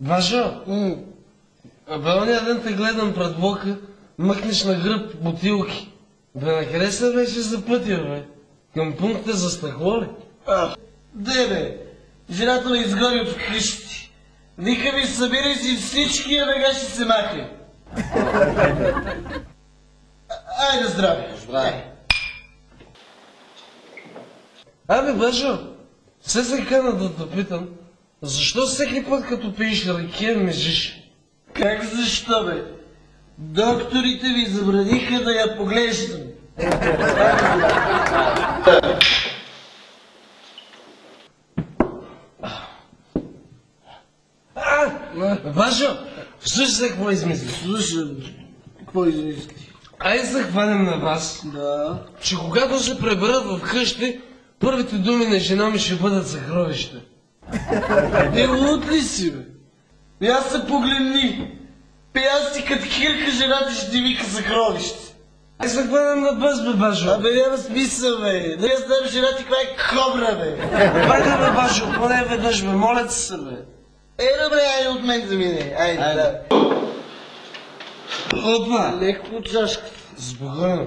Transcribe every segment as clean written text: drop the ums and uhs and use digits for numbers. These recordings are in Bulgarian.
Важо, бе, ония ден те гледам пред блока, мъкнеш на гръб бутилки. Бе, накъде се беше запътил, бе? Към пункта за стъкло ли? Де, бе, жената ме изгони от вкъщи. Вика ми, събирай си всички, а бега ще се махай. Айде, здраве. Здраве. Абе, Бажо, все се кана да те питам, защо всеки път като пиеш ракия межиш? Как защо, бе? Докторите ви забраниха да я поглеждам. Бажо, слушай се какво измисли. Слушам, какво измисли? Айде се хванем на вас, Да. че когато се преберат в къщи, първите думи на жена ми ще бъдат съкровище. Луд ли си, бе? И аз се погледни. Аз си като кирка, жената ще ти вика съкровище. Айде се хванем на бъз, бе, Бажо. Абе, няма смисъл, бе. Да я знам жена ти каква е кобра, бе. Хайде, бе, Бажо, поне веднъж, бе, моля ти се, бе. Добре, айде от мен замине. Айде, да. Опа! Леко от чашката. Спокойно.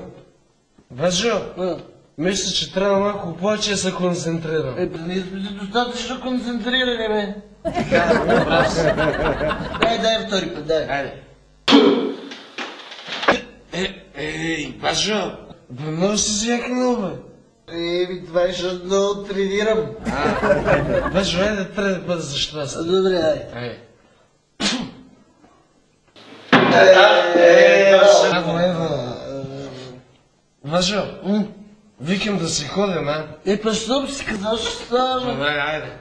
Бажо, мисля, че трябва малко повече да се концентрирам. Ние сме достатъчно концентрирани, бе. Дай втори път, дай. Айде. Ей, Бажо, бе, много си зякнал, бе. Това е, защото много тренирам. Бажо, айде трети път за щастие. Добре, дай. Айде. Бажо, викам да си ходим, а? Па що си казал, ще става? Добре, айде.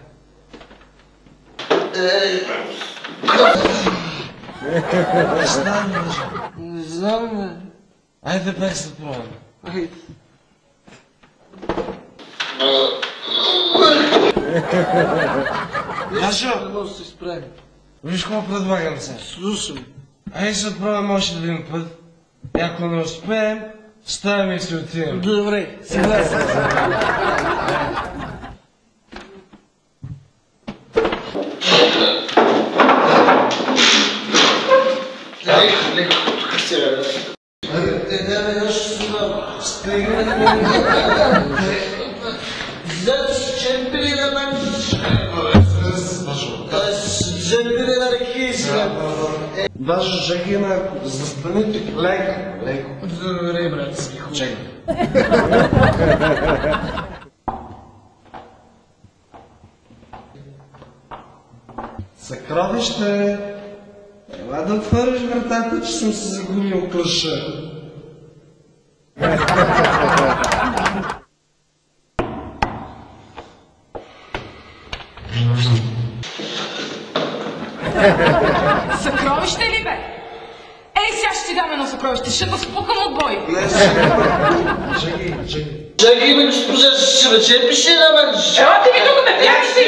Не знам, бе. Айде пак се пробваме. Айде. Бажо, Не може да се изправим. виж какво предлагам се. Слушам. Айде се пробваме още един път. И ако не успеем, ставаме и си отиваме. Добре, съгласен. Леко, тук си рада. Да, още сюда. Стигна да ме... Значи, чемпили на манчиш. Чемпили на ръки сега. Бажо, чакай малко, застани тук, леко, леко. Добре, брат, си хубаво. Чакай. Съкровище! Ела да отвориш вратата, че съм се загубил клъша. Съкровище ли, бе? Ей, сега ще ти дам едно съкровище, ще го спукам от бой. Чакай. Чакай, бе, госпожа, ще ме чепиш ли на мен? Ела ти ми тук, бе, бягаш си!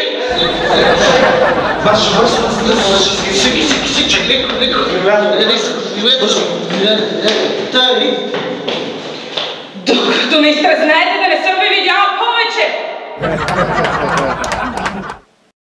Бажо, Чакай, леко. Докато не изтрезнаете да не съм ви видяла повече!